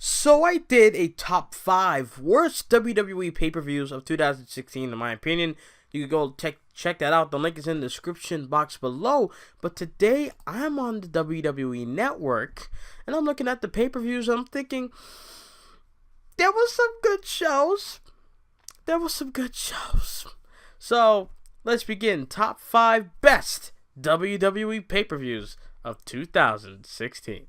So I did a top 5 worst WWE pay-per-views of 2016 in my opinion. You can go check that out. The link is in the description box below. But today I'm on the WWE Network and I'm looking at the pay-per-views and I'm thinking there was some good shows. So let's begin. Top 5 best WWE pay-per-views of 2016.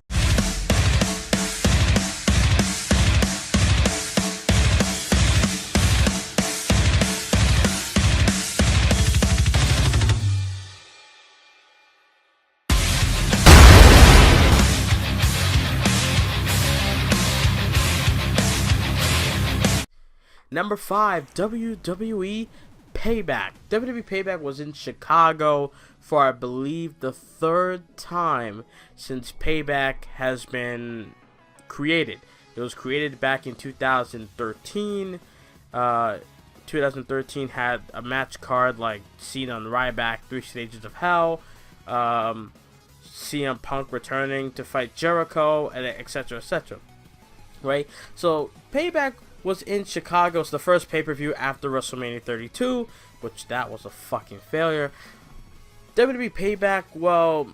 Number 5, WWE Payback. WWE Payback was in Chicago for, I believe, the 3rd time since Payback has been created. It was created back in 2013. 2013 had a match card like Cena and Ryback, 3 Stages of Hell, CM Punk returning to fight Jericho, and etc. etc. Right? So Payback was in Chicago. It's the first pay-per-view after WrestleMania 32, which that was a fucking failure. WWE Payback, well,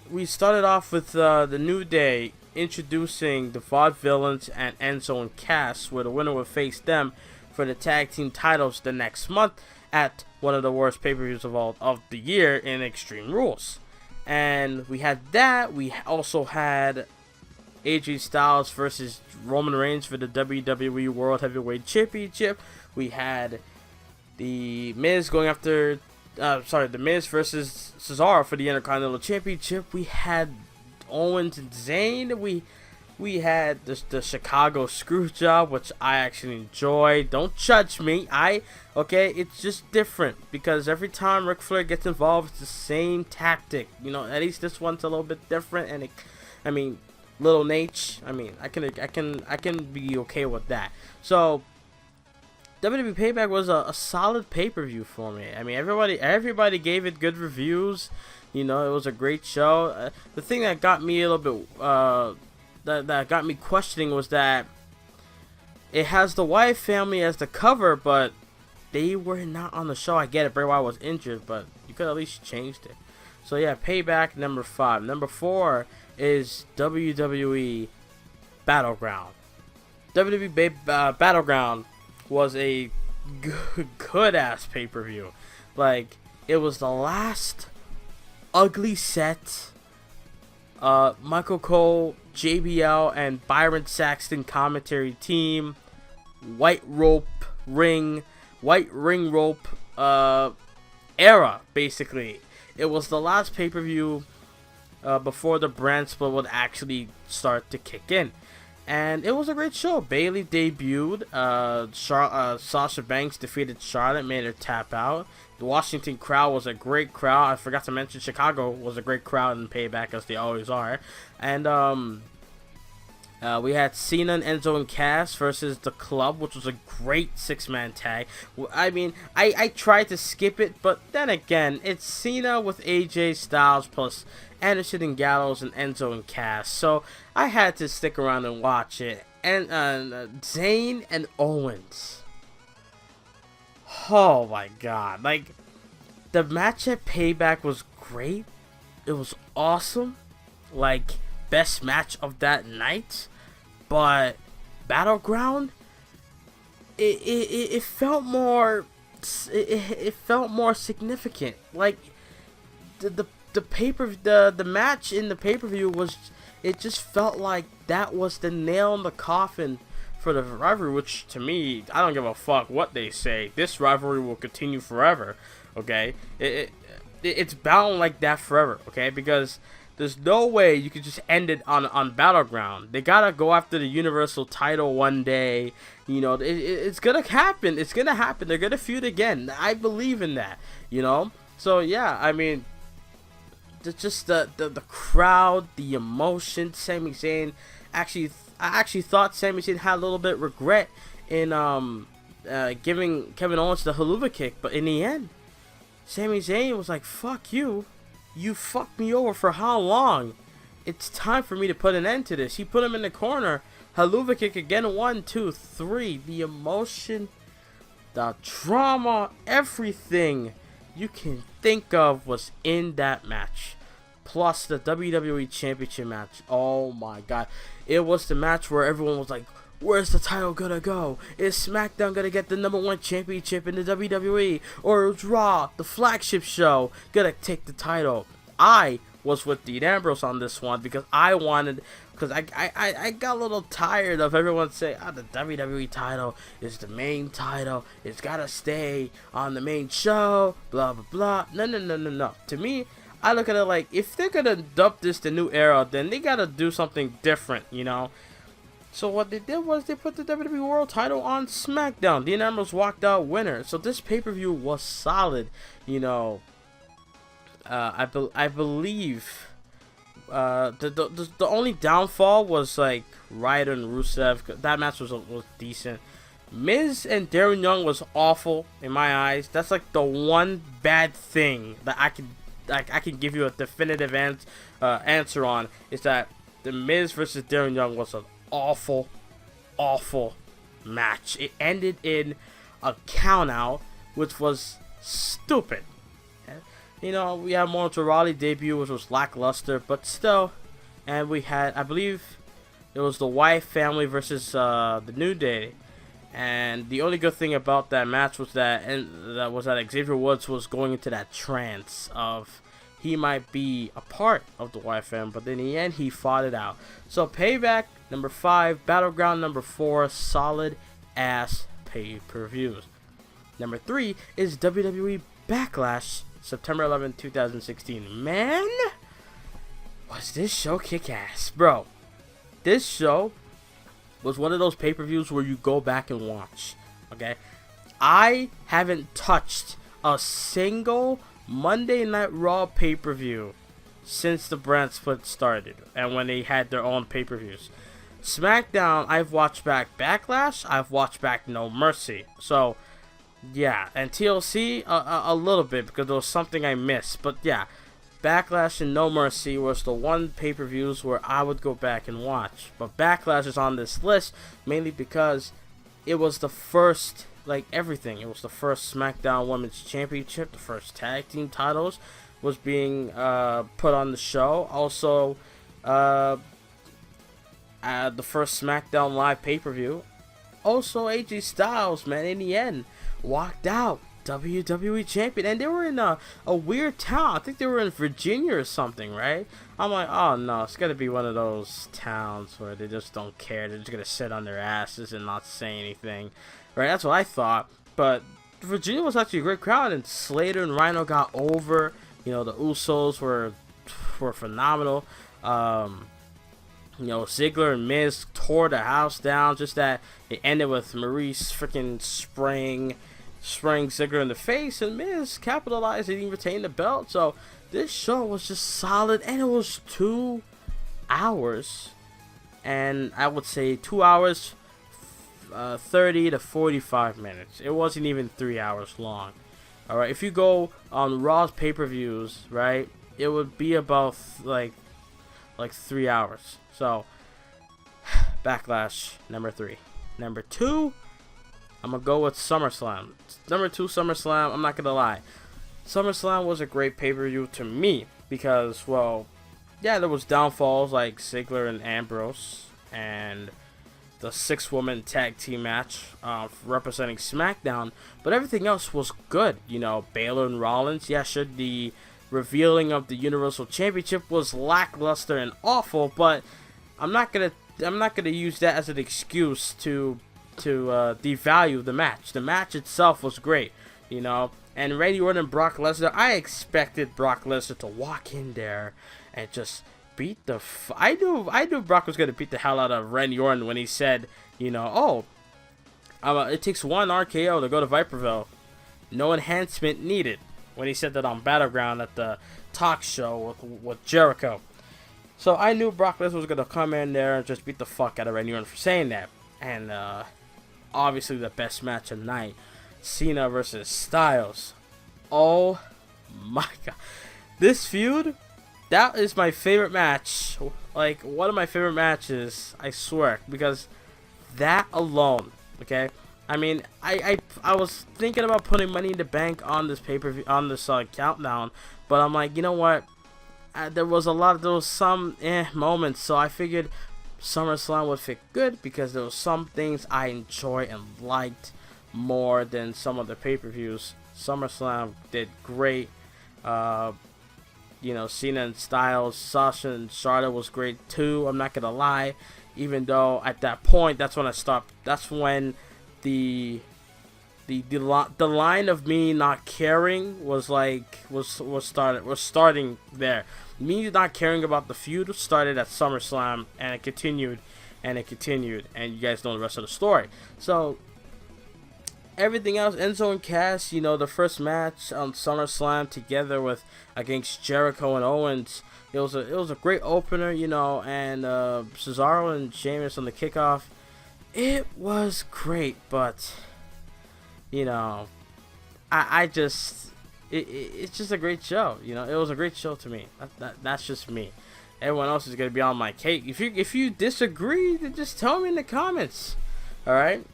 we started off with the New Day introducing the Vaudevillains and Enzo and Cass, where the winner would face them for the tag team titles the next month at one of the worst pay-per-views of the year in Extreme Rules. And we had that. We also had AJ Styles versus Roman Reigns for the WWE World Heavyweight Championship. We had the Miz going after, the Miz versus Cesaro for the Intercontinental Championship. We had Owens and Zayn. We had the Chicago Screwjob, which I actually enjoy. Don't judge me. Okay, it's just different because every time Ric Flair gets involved, it's the same tactic. You know, at least this one's a little bit different, and Little Nate, I can be okay with that. So WWE Payback was a solid pay-per-view for me. I mean, everybody gave it good reviews. You know, it was a great show. The thing that got me a little bit that got me questioning was that it has the Wyatt family as the cover, but they were not on the show. I get it, Bray Wyatt was injured, but you could at least changed it. So yeah, Payback, number 5. Number 4 is WWE Battleground. WWE Battleground was a good ass pay-per-view. Like, it was the last ugly set. Michael Cole, JBL, and Byron Saxton commentary team. White ring rope era, basically. It was the last pay-per-view before the brand split would actually start to kick in. And it was a great show. Bayley debuted. Sasha Banks defeated Charlotte, made her tap out. The Washington crowd was a great crowd. I forgot to mention Chicago was a great crowd in Payback, as they always are. And we had Cena and Enzo and Cass versus The Club, which was a great 6-man tag. I mean, I tried to skip it, but then again, it's Cena with AJ Styles plus Anderson and Gallows and Enzo and Cass. So I had to stick around and watch it. And Zayn and Owens. Oh my god. Like, the match at Payback was great. It was awesome. Like, best match of that night. But Battleground, it felt more significant. Like, the match in the pay-per-view was, it just felt like that was the nail in the coffin for the rivalry, which to me, I don't give a fuck what they say. This rivalry will continue forever. Okay, it's bound like that forever. Okay, because there's no way you could just end it on Battleground. They gotta go after the Universal title one day. You know, it's gonna happen. It's gonna happen. They're gonna feud again. I believe in that. You know. So yeah, I mean, just the crowd, the emotion. Sami Zayn, I actually thought Sami Zayn had a little bit of regret in giving Kevin Owens the haluva kick, but in the end, Sami Zayn was like, "Fuck you. You fucked me over for how long? It's time for me to put an end to this." He put him in the corner Haluva kick again. 1, 2, 3. The emotion, the drama, everything you can think of was in that match. Plus the WWE Championship match. Oh my god. It was the match where everyone was like, where's the title gonna go? Is SmackDown gonna get the #1 championship in the WWE? Or is Raw, the flagship show, gonna take the title? I was with Dean Ambrose on this one because I got a little tired of everyone saying, the WWE title is the main title. It's gotta stay on the main show, blah, blah, blah. No. To me, I look at it like, if they're gonna dub this the new era, then they gotta do something different, you know? So what they did was they put the WWE World title on SmackDown. Dean Ambrose walked out winner. So this pay-per-view was solid, you know. I believe the only downfall was like Ryder and Rusev. That match was decent. Miz and Darren Young was awful in my eyes. That's like the one bad thing that I can give you a definitive answer on, is that the Miz versus Darren Young was an awful match. It ended in a countout, which was stupid. You know, we had Mojo Rawley debut, which was lackluster, but still. And we had, I believe, it was the Wyatt family versus the New Day. And the only good thing about that match was that Xavier Woods was going into that trance of he might be a part of the Wyatt family, but in the end he fought it out. So Payback number 5, Battleground number 4, solid ass pay-per-views. Number 3 is WWE Backlash, September 11, 2016. Man, was this show kick ass, bro. This show was one of those pay-per-views where you go back and watch. Okay, I haven't touched a single Monday Night Raw pay-per-view since the brand split started and when they had their own pay-per-views. SmackDown, I've watched back Backlash, I've watched back No Mercy. So yeah, and TLC a little bit because there was something I missed. But yeah, Backlash and No Mercy was the one pay-per-views where I would go back and watch. But Backlash is on this list mainly because it was the first, like everything. It was the first SmackDown Women's Championship, the first tag team titles was being put on the show. Also, the first SmackDown Live pay-per-view. Also, AJ Styles, man, in the end, walked out WWE champion, and they were in a weird town. I think they were in Virginia or something, right? I'm like, oh no, it's gonna be one of those towns where they just don't care. They're just gonna sit on their asses and not say anything, right? That's what I thought. But Virginia was actually a great crowd, and Slater and Rhino got over. You know, the Usos were phenomenal. You know, Ziggler and Miz tore the house down. Just that it ended with Maurice freaking spraying Ziggler in the face, and Miz capitalized and he retained the belt. So this show was just solid, and it was 2 hours, and I would say 2 hours 30 to 45 minutes. It wasn't even 3 hours long. All right, if you go on Raw's pay-per-views, right, it would be about like 3 hours. So Backlash number 3. Number 2, I'm gonna go with SummerSlam. Number 2, SummerSlam. I'm not gonna lie, SummerSlam was a great pay-per-view to me because, well, yeah, there was downfalls like Ziggler and Ambrose and the 6-woman tag team match representing SmackDown, but everything else was good. You know, Baylor and Rollins. Yeah, sure, the revealing of the Universal Championship was lackluster and awful, but I'm not gonna use that as an excuse to devalue the match. The match itself was great, you know. And Randy Orton and Brock Lesnar, I expected Brock Lesnar to walk in there and just beat the I knew Brock was gonna beat the hell out of Randy Orton when he said, you know, it takes one RKO to go to Viperville, no enhancement needed. When he said that on Battleground at the talk show with Jericho. So I knew Brock Lesnar was going to come in there and just beat the fuck out of Randy Orton for saying that. And obviously the best match of the night, Cena versus Styles. Oh my god. This feud that is my favorite match. Like, one of my favorite matches, I swear, because that alone, okay? I mean, I was thinking about putting Money in the Bank on this pay-per-view, on this countdown, but I'm like, you know what? There was some moments, so I figured SummerSlam would fit good because there was some things I enjoy and liked more than some of the pay-per-views. SummerSlam did great. You know, Cena and Styles, Sasha and Charlotte was great too. I'm not gonna lie, even though at that point, that's when I stopped. That's when the line of me not caring was starting there. Me not caring about the feud started at SummerSlam, and it continued, and you guys know the rest of the story. So everything else, Enzo and Cass, you know, the first match on SummerSlam together against Jericho and Owens, it was a great opener, you know, and Cesaro and Sheamus on the kickoff, it was great, but you know, it's just a great show, you know. It was a great show to me. That's just me. Everyone else is gonna be on my cake. If you disagree, then just tell me in the comments. All right.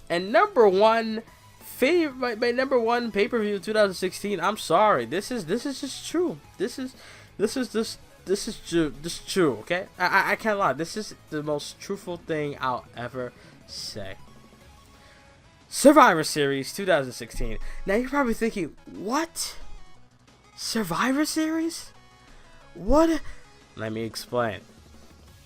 And number one favorite, my number one pay-per-view 2016. I'm sorry. This is just true. This is true. Okay. I can't lie. This is the most truthful thing I'll ever say. Survivor Series 2016. Now you're probably thinking, what? Survivor Series? What? Let me explain.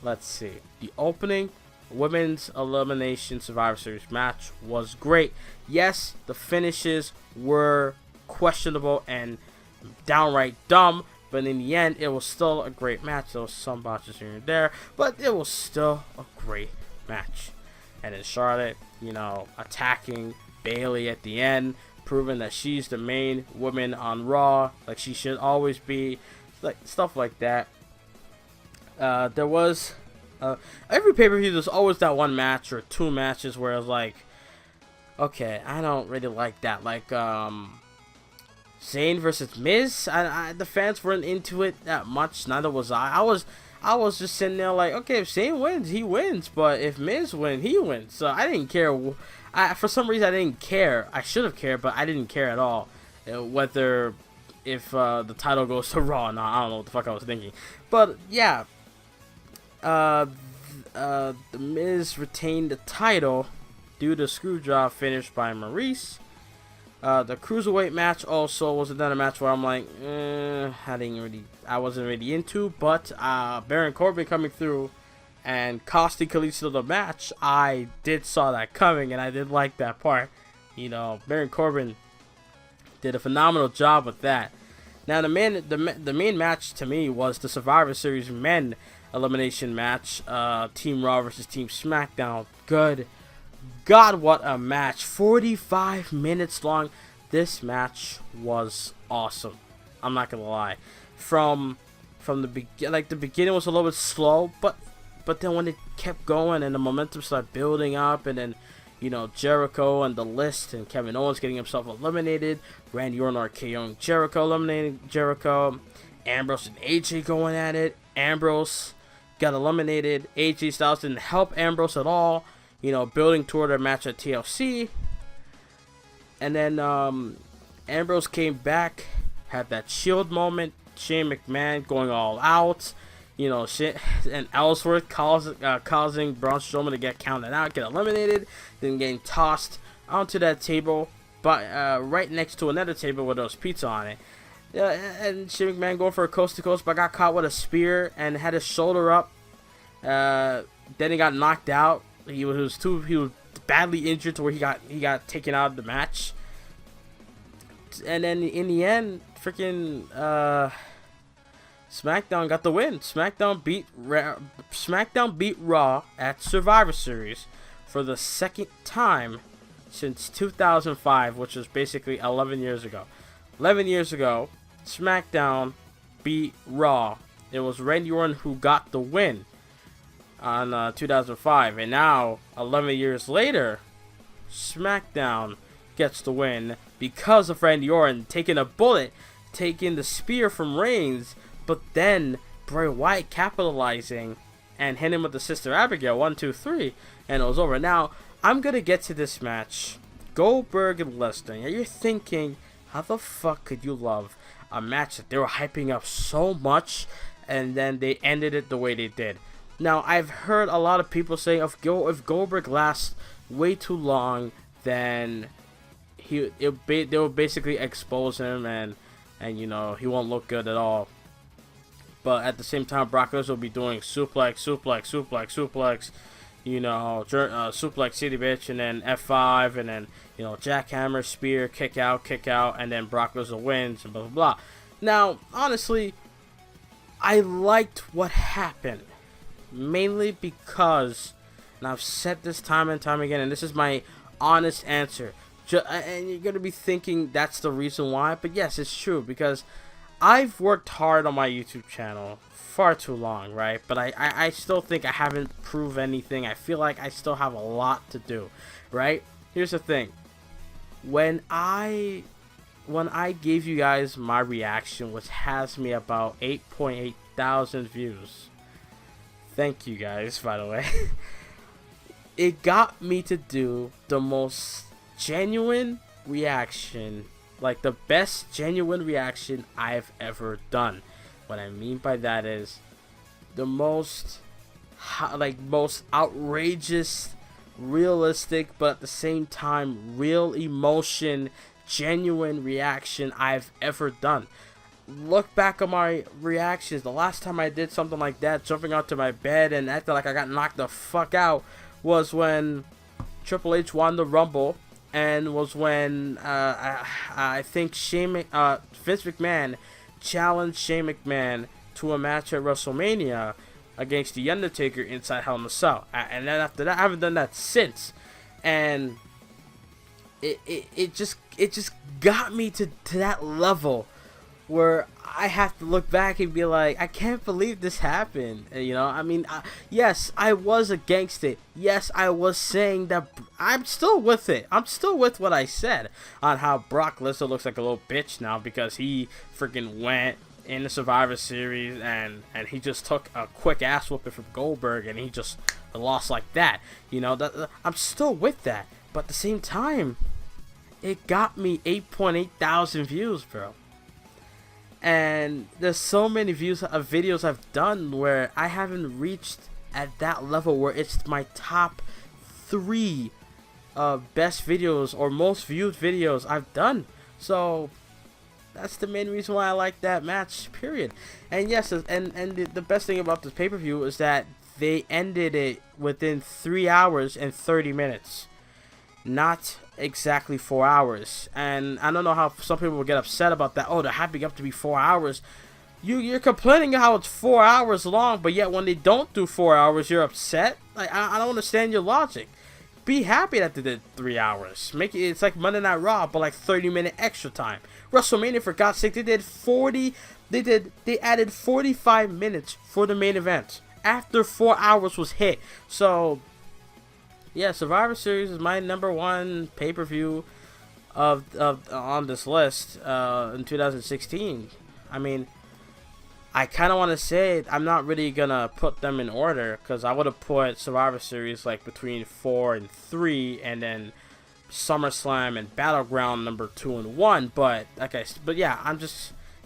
Let's see. The opening Women's Elimination Survivor Series match was great. Yes, the finishes were questionable and downright dumb, but in the end, it was still a great match. There was some botches here and there, but it was still a great match. And then Charlotte, you know, attacking Bayley at the end, proving that she's the main woman on Raw, like she should always be, like stuff like that. There was every pay-per-view, there's always that one match or two matches where it's like, okay, I don't really like that. Like Zayn versus Miz, the fans weren't into it that much. Neither was I. I was just sitting there like, okay, if Zayn wins, he wins. But if Miz wins, he wins. So I didn't care. For some reason, I didn't care. I should have cared, but I didn't care at all. Whether if the title goes to Raw or not, I don't know what the fuck I was thinking. But yeah, the Miz retained the title due to Screwjob finish by Maurice. The Cruiserweight match also was another match where I'm like, I wasn't really into, but Baron Corbin coming through and costing Kalisto the match, I did saw that coming, and I did like that part. You know, Baron Corbin did a phenomenal job with that. Now the main match to me was the Survivor Series men elimination match, Team Raw versus Team SmackDown. Good God, what a match. 45 minutes long. This match was awesome. I'm not gonna lie. From the beginning was a little bit slow, but then when it kept going and the momentum started building up, and then, you know, Jericho and the list and Kevin Owens getting himself eliminated, Randy Orton RKOing Jericho, eliminating Jericho, Ambrose and AJ going at it. Ambrose got eliminated. AJ Styles didn't help Ambrose at all. You know, building toward a match at TLC. And then Ambrose came back, had that Shield moment. Shane McMahon going all out. You know, shit, and Ellsworth causing Braun Strowman to get counted out, get eliminated, then getting tossed onto that table, but right next to another table with those pizza on it. And Shane McMahon going for a coast to coast, but got caught with a spear and had his shoulder up. Then he got knocked out. He was badly injured to where he got taken out of the match. And then in the end, freaking SmackDown got the win. SmackDown beat Raw at Survivor Series for the second time since 2005, which was basically 11 years ago. 11 years ago, SmackDown beat Raw. It was Randy Orton who got the win on 2005, and now 11 years later, SmackDown gets the win because of Randy Orton taking a bullet, taking the spear from Reigns, but then Bray Wyatt capitalizing and hitting him with the Sister Abigail, 1, 2, 3, and it was over. Now, I'm going to get to this match. Goldberg and Lesnar. Now, you're thinking, how the fuck could you love a match that they were hyping up so much, and then they ended it the way they did? Now, I've heard a lot of people say if Goldberg lasts way too long, then they will basically expose him, and you know, he won't look good at all. But at the same time, Brock Lesnar will be doing suplex, you know, suplex city bitch, and then F5, and then, you know, jackhammer, spear, kick out, and then Brock Lesnar wins, and blah, blah, blah. Now, honestly, I liked what happened, mainly because, and I've said this time and time again, and this is my honest answer, and you're going to be thinking that's the reason why, but yes, it's true, because I've worked hard on my YouTube channel far too long, right? But I still think I haven't proved anything. I feel like I still have a lot to do, right? Here's the thing. When I gave you guys my reaction, which has me about 8.8 thousand views. Thank you guys, by the way. It got me to do the most genuine reaction, like the best genuine reaction I've ever done. What I mean by that is the most outrageous, realistic, but at the same time real emotion, genuine reaction I've ever done. Look back at my reactions. The last time I did something like that, jumping onto my bed and acting like I got knocked the fuck out, was when Triple H won the Rumble, and was when I think Vince McMahon challenged Shane McMahon to a match at WrestleMania against The Undertaker inside Hell in a Cell. And then after that, I haven't done that since. And it just got me to that level where I have to look back and be like, I can't believe this happened. You know, I mean, yes, I was against it. Yes, I was saying that. I'm still with it. I'm still with what I said on how Brock Lesnar looks like a little bitch now because he freaking went in the Survivor Series and he just took a quick ass whooping from Goldberg and he just lost like that. You know, I'm still with that. But at the same time, it got me 8.8 thousand views, bro. And there's so many views of videos I've done where I haven't reached at that level where it's my top 3 best videos or most viewed videos I've done. So that's the main reason why I like that match, period. And yes, and the best thing about this pay-per-view is that they ended it within 3 hours and 30 minutes. Not exactly 4 hours. And I don't know how some people will get upset about that. Oh, they're hyping up to be 4 hours. You're complaining how it's 4 hours long, but yet when they don't do 4 hours, you're upset. Like, I don't understand your logic. Be happy that they did 3 hours. Make it's like Monday Night Raw, but like 30-minute extra time. WrestleMania, for God's sake, they added 45 minutes for the main event after 4 hours was hit. So yeah, Survivor Series is my #1 pay-per-view of on this list in 2016. I mean, I kind of want to say it. I'm not really gonna put them in order because I would have put Survivor Series like between 4 and 3, and then SummerSlam and Battleground number 2 and 1. But okay, but yeah,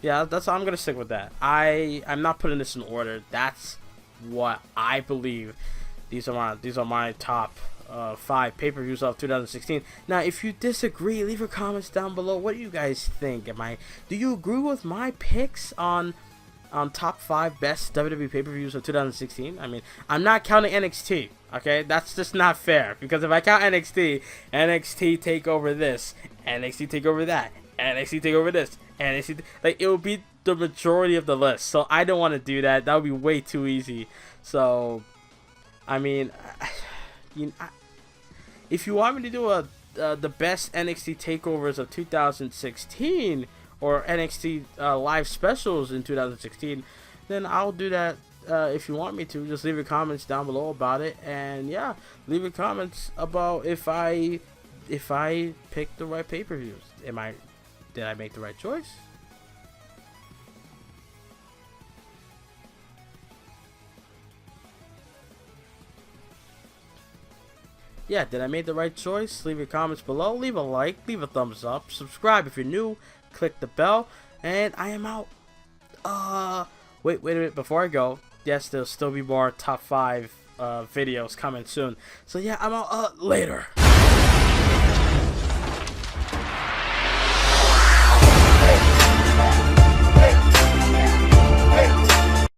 that's I'm gonna stick with that. I'm not putting this in order. That's what I believe. These are my top 5 pay-per-views of 2016. Now, if you disagree, leave your comments down below. What do you guys think? Do you agree with my picks on top 5 best WWE pay-per-views of 2016? I mean, I'm not counting NXT. Okay, that's just not fair, because if I count NXT take over this, NXT take over that, NXT take over this, like, it will be the majority of the list. So I don't want to do that. That would be way too easy. So I mean, if you want me to do the best NXT takeovers of 2016 or NXT live specials in 2016, then I'll do that. If you want me to, just leave your comments down below about it, and yeah, leave your comments about if I picked the right pay-per-views. Did I make the right choice? yeah, did I make the right choice? Leave your comments below. Leave a like. Leave a thumbs up. Subscribe if you're new. Click the bell. And I am out. Wait a minute. Before I go, yes, there'll still be more top 5 videos coming soon. So yeah, I'm out later.